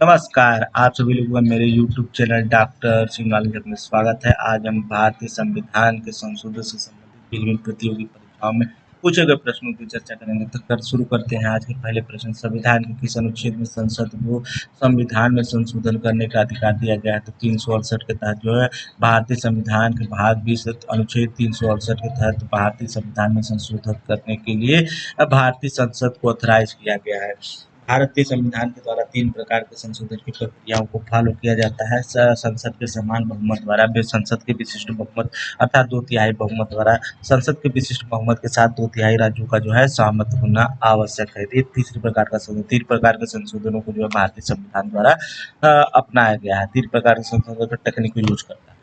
नमस्कार, आप सभी लोगों का मेरे YouTube channel doctor Singh knowledge में स्वागत है। आज हम भारतीय संविधान के संशोधन से संबंधित विभिन्न प्रतियोगी परीक्षाओं में पूछे गए प्रश्नों की चर्चा करेंगे। तो शुरू करते हैं आज के पहले प्रश्न। संविधान के किस अनुच्छेद में संसद को संविधान में संशोधन करने का अधिकार दिया गया है? तो 368 के तहत जो है भारतीय संविधान के भाग 20 अनुच्छेद 368 के तहत भारतीय संविधान में संशोधन करने के लिए भारतीय संसद को ऑथराइज किया गया है। भारतीय संविधान के द्वारा 3 प्रकार के संशोधन की प्रक्रियाओं को फॉलो किया जाता है। संसद के समान बहुमत द्वारा, संसद के विशिष्ट बहुमत अर्थात 2/3 बहुमत द्वारा, संसद के विशिष्ट बहुमत के साथ 2/3 राज्यों का जो है सहमत होना आवश्यक है। ये तीसरी प्रकार का संशोधन, 3 प्रकार के संशोधनों को जो है भारतीय संविधान द्वारा अपनाया गया है। 3 प्रकार के संशोधन का टेक्निक यूज करता है।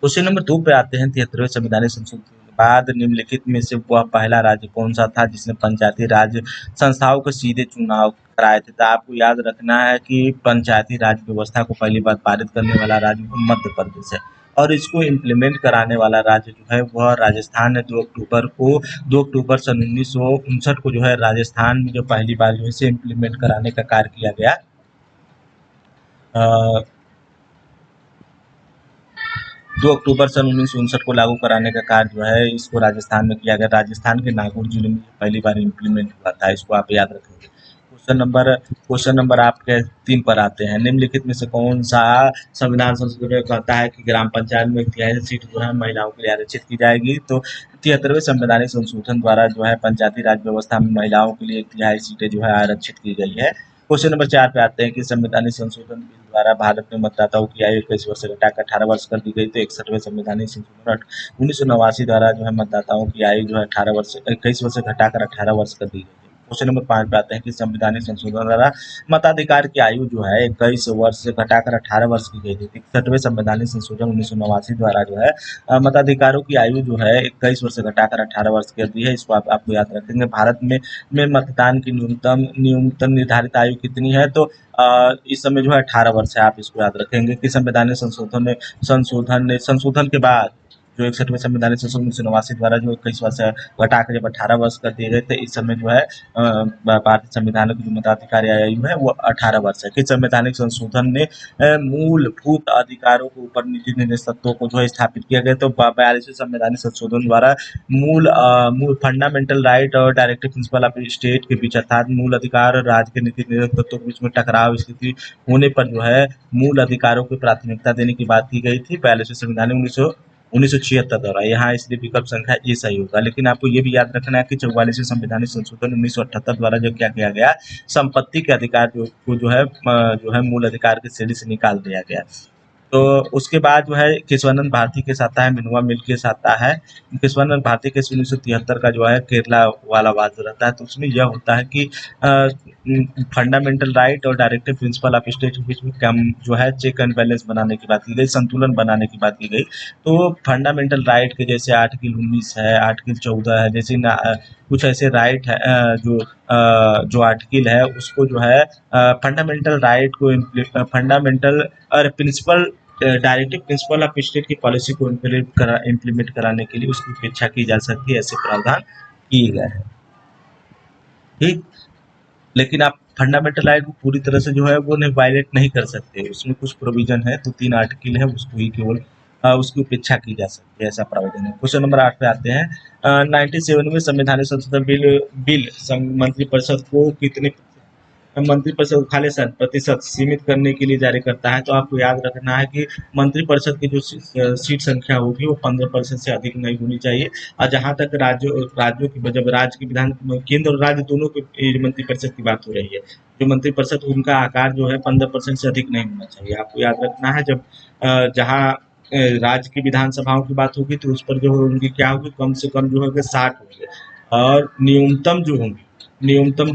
क्वेश्चन नंबर 2 पे आते हैं। 73वें संविधानिक संशोधन के बाद निम्नलिखित में से वह पहला राज्य कौन सा था जिसने पंचायती राज संस्थाओं को सीधे चुनाव कराए थे? तो आपको याद रखना है कि पंचायती राज व्यवस्था को पहली बार पारित करने वाला राज्य मध्य प्रदेश है और इसको इम्प्लीमेंट कराने वाला राज्य जो है वह राजस्थान है। 2 अक्टूबर सन 1959 को जो है राजस्थान में जो पहली बार जो है इसे इम्प्लीमेंट कराने का कार्य किया गया। 2 अक्टूबर सन 1959 को लागू कराने का कार्य जो है इसको राजस्थान में किया गया। राजस्थान के नागौर जिले में पहली बार इम्प्लीमेंट हुआ था। इसको आप याद रखेंगे। क्वेश्चन नंबर आपके 3 पर आते हैं। निम्नलिखित में से कौन सा संविधान संशोधन कहता है कि ग्राम पंचायत में 1/3 सीट जो है महिलाओं के लिए आरक्षित की जाएगी? तो 73वें संवैधानिक संशोधन द्वारा जो है पंचायती राज व्यवस्था में महिलाओं के लिए 1/3 सीटें जो है आरक्षित की गई है। क्वेश्चन नंबर 4 पे आते हैं कि संवैधानिक संशोधन बिल द्वारा भारत में मतदाताओं की आयु 21 वर्ष से घटाकर 18 वर्ष कर दी गई। तो 61वें संवैधानिक संशोधन 1989 द्वारा जो है मतदाताओं की आयु जो है 21 वर्ष से घटाकर 18 वर्ष कर दी गई। क्वेश्चन नंबर 5 पे आते हैं कि संवैधानिक संशोधन द्वारा मताधिकार की आयु जो है 21 वर्ष से घटाकर 18 वर्ष की गई थी। 61वें संवैधानिक संशोधन 1989 द्वारा जो है मताधिकारों की आयु जो है 21 वर्ष से घटाकर 18 वर्ष कर दी है। इसको आपको याद रखेंगे। भारत में मतदान की न्यूनतम निर्धारित आयु कितनी है? तो इस समय जो है 18 वर्ष है। आप इसको याद रखेंगे कि संवैधानिक संशोधन के बाद जो 61वें संवैधानिक संशोधन 1989 द्वारा जो 21 वर्ष घटाकर जब 18 वर्ष कर दिए गए थे, इस समय जो है भारतीय संविधान की जो मताधिकार आयु है वो 18 वर्ष है। कि संवैधानिक संशोधन ने मूलभूत अधिकारों के ऊपर नीति निर्देश तत्वों को जो है स्थापित किया गया। तो 42वें संवैधानिक संशोधन द्वारा मूल फंडामेंटल राइट और डायरेक्टिव प्रिंसिपल ऑफ स्टेट के बीच अर्थात मूल अधिकार और राज्य के नीति निर्देश तत्वों के बीच में टकराव स्थिति होने पर जो है मूल अधिकारों को प्राथमिकता देने की बात की गई थी 42वें संविधान 1976 द्वारा। यहाँ इसलिए विकल्प संख्या ए सही होगा। लेकिन आपको ये भी याद रखना है कि 44वें संवैधानिक संशोधन 1978 द्वारा जो क्या किया गया, संपत्ति के अधिकार को जो है मूल अधिकार की श्रेणी से निकाल दिया गया। तो उसके बाद जो है केशवानंद भारती केस आता है, मिनुआ मिल केस आता है। केशवानंद भारती केस 1973 का जो है केरला वाला बात जो रहता है, तो उसमें यह होता है कि फंडामेंटल राइट और डायरेक्टिव प्रिंसिपल ऑफ स्टेट के बीच में कम जो है चेक एंड बैलेंस बनाने की बात की गई, संतुलन बनाने की बात की गई। तो फंडामेंटल राइट के जैसे आर्टिकल 19 है, आर्टिकल 14 है, जैसे कुछ ऐसे राइट है जो आर्टिकल है उसको जो है फंडामेंटल राइट को फंडामेंटल और principle directive principle of state की पॉलिसी को इम्प्लीमेंट कराने के लिए उसकी उपेक्षा की जा सकती है। ऐसे प्रावधान किए गए हैं। ठीक। लेकिन आप फंडामेंटल राइट को पूरी तरह से जो है वो नहीं वायलेट नहीं कर सकते। उसमें कुछ प्रोविजन है, तो 3 आर्टिकल है, उसको ही केवल उसकी उपेक्षा की जा सकती है। ऐसा प्रावधान है। क्वेश्चन नंबर 8 पे आते हैं। 97 में संवैधानिक संशोधन बिल मंत्रिपरिषद को कितने मंत्रिपरिषद खाली प्रतिशत सीमित करने के लिए जारी करता है? तो आपको याद रखना है कि मंत्रिपरिषद की जो सीट संख्या होगी वो 15% से अधिक नहीं होनी चाहिए। और जहाँ तक राज्यों की जब राज्य की विधान केंद्र और राज्य दोनों के मंत्रिपरिषद की बात हो रही है, जो मंत्रिपरिषद उनका आकार जो है 15% से अधिक नहीं होना चाहिए। आपको याद रखना है। जब जहाँ राज्य की विधानसभाओं की बात होगी तो उस पर जो उनकी क्या होगी, कम से कम जो है 60 होंगे और न्यूनतम जो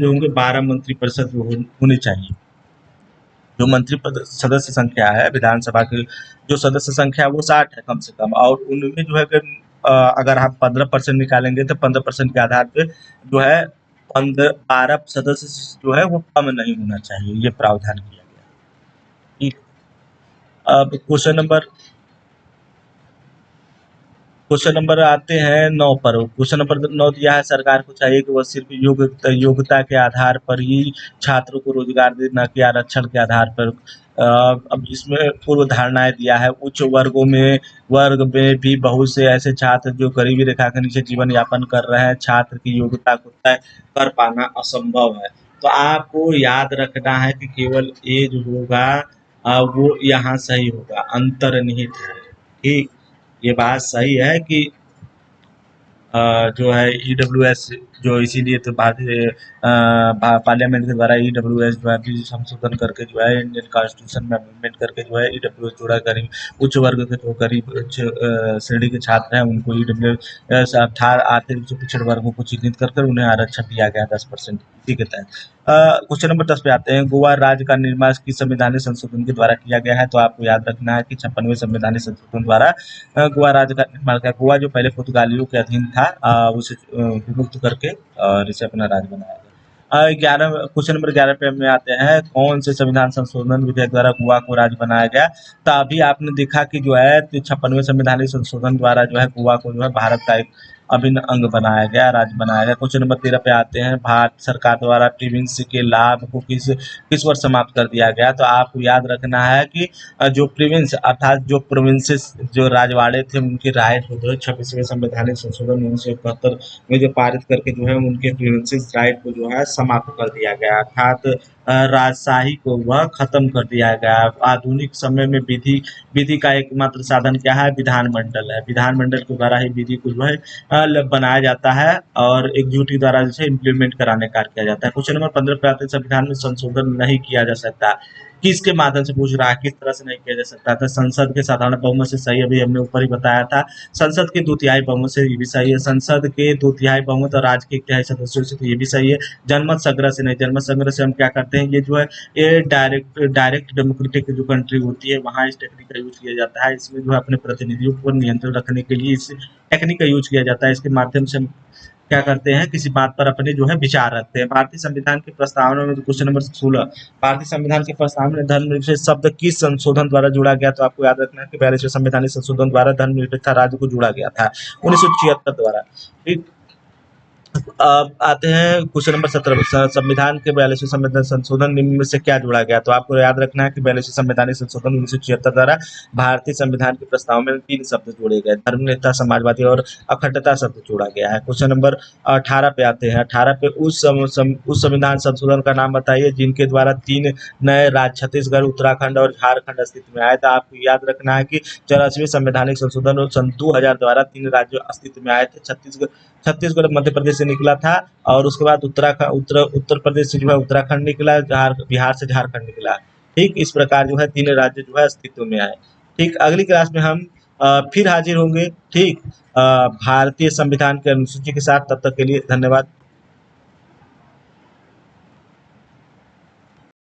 होंगे 12 मंत्रिपरिषद होने चाहिए। जो सदस्य संख्या है विधानसभा की, जो सदस्य संख्या है वो 60 है कम से कम। और उनमें जो है अगर आप 15% निकालेंगे तो 15% के आधार पे जो है 12 सदस्य जो है वो कम नहीं होना चाहिए। ये प्रावधान किया गया। ठीक। अब क्वेश्चन नंबर आते हैं 9 पर। क्वेश्चन नंबर 9 दिया है, सरकार को चाहिए कि वह सिर्फ योग्यता के आधार पर ही छात्रों को रोजगार दे, न कि आरक्षण के आधार पर। अब इसमें पूर्व धारणाएं दिया है, उच्च वर्ग में भी बहुत से ऐसे छात्र जो गरीबी रेखा के नीचे जीवन यापन कर रहे हैं, छात्र की योग्यता को तय कर पाना असंभव है। तो आपको याद रखना है कि केवल एज होगा, वो यहाँ सही होगा, अंतर्निहित है। ठीक, ये बात सही है कि जो है ईडब्ल्यूएस, जो इसीलिए तो भारतीय पार्लियामेंट के द्वारा ईडब्ल्यूएस जो है भी संशोधन करके जो है इंडियन कॉन्स्टिट्यूशन में अमेंडमेंट करके जो है ईडब्ल्यूएस जोड़ा, गरीब उच्च वर्ग के जो गरीब उच्च श्रेणी के छात्र हैं उनको ईडब्ल्यूएस आर्थिक रूप से पिछड़े वर्गों को चिन्हित कर उन्हें आरक्षण दिया गया 10% इसी के तहत। क्वेश्चन नंबर 10 पे आते हैं, गोवा राज्य का निर्माण किस संवैधानिक संशोधन के द्वारा किया गया है? तो आपको याद रखना है कि 56वें संवैधानिक संशोधन द्वारा गोवा राज्य का निर्माण किया। गोवा जो पहले पुर्तगालियों के अधीन था, उसे विमुक्त करके और इसे अपना राज्य बनाया गया। 11 क्वेश्चन नंबर 11 पे हमें आते हैं, कौन से संविधान संशोधन विधेयक द्वारा गोवा को राज्य बनाया गया? तो अभी आपने देखा कि जो है 56वें संवैधानिक संशोधन द्वारा जो है गोवा को जो है भारत का एक अभिन्न अंग बनाया गया, राज्य बनाया गया। क्वेश्चन नंबर 13 पे आते हैं, भारत सरकार द्वारा प्रोविंस के लाभ को किस वर्ष समाप्त कर दिया गया? तो आपको याद रखना है कि जो प्रोविंस अर्थात जो प्रोविंसेस जो राजवाड़े थे उनके राइट को जो है 26वें संवैधानिक संशोधन 1971 में जो पारित करके जो है उनके प्रोविंसेस राइट को जो है समाप्त कर दिया गया, अर्थात राजशाही को वह खत्म कर दिया गया। आधुनिक समय में विधि का एकमात्र साधन क्या है? विधानमंडल है। विधानमंडल के द्वारा ही विधि को जो है बनाया जाता है और एग्जीक्यूटिव द्वारा जैसे इम्प्लीमेंट कराने का कार्य किया जाता है। क्वेश्चन नंबर 15 पे आते हैं, संविधान में संशोधन नहीं किया जा सकता, किसके माध्यम से पूछ रहा है, किस तरह से नहीं किया जा सकता था? संसद के साधारण बहुमत से सही, अभी हमने ऊपर ही बताया था। संसद के 2/3 बहुमत से, ये भी सही है। संसद के 2/3 बहुमत और राज्य के 1/3 सदस्यों से, तो ये भी सही है। जनमत संग्रह से नहीं, जनमत संग्रह से हम क्या करते हैं, ये जो है ये डायरेक्ट डेमोक्रेटिक जो कंट्री होती है वहाँ इस टेक्निक का यूज किया जाता है। इसमें जो है अपने प्रतिनिधियों पर नियंत्रण रखने के लिए इस टेक्निक का यूज किया जाता है। इसके माध्यम से हम क्या करते हैं, किसी बात पर अपने जो है विचार रखते हैं। भारतीय संविधान की प्रस्तावना में क्वेश्चन नंबर 16, भारतीय संविधान के प्रस्तावना में धर्मनिरपेक्ष शब्द किस संशोधन द्वारा जुड़ा गया? तो आपको याद रखना है कि 42वें संवैधानिक संशोधन द्वारा धर्मनिरपेक्ष राज्य को जुड़ा गया था 1976 द्वारा। ठीक, अब आते हैं क्वेश्चन नंबर 17, संविधान के 42वें संविधान संशोधन निम्न में से क्या जोड़ा गया? तो आपको याद रखना है कि 42वें संवैधानिक संशोधन 1976 द्वारा भारतीय संविधान के प्रस्ताव में 3 शब्द जोड़े गए, धर्मनिरपेक्षता, समाजवादी और अखंडता शब्द जोड़ा गया है। क्वेश्चन नंबर 18 पे आते हैं, 18 पे उस संविधान संशोधन का नाम बताइए जिनके द्वारा 3 नए राज्य छत्तीसगढ़, उत्तराखंड और झारखंड अस्तित्व में आए। था आपको याद रखना है कि 84वें संवैधानिक संशोधन और सन 2000 द्वारा 3 राज्य अस्तित्व में आए थे। छत्तीसगढ़ मध्य प्रदेश से निकला था और उसके बाद उत्तर प्रदेश से जो है उत्तराखंड निकला, बिहार से झारखंड निकला। ठीक, इस प्रकार जो है 3 राज्य जो है अस्तित्व में आए। ठीक, अगली क्लास में हम फिर हाजिर होंगे। ठीक, भारतीय संविधान के अनुसूची के साथ। तब तक के लिए धन्यवाद।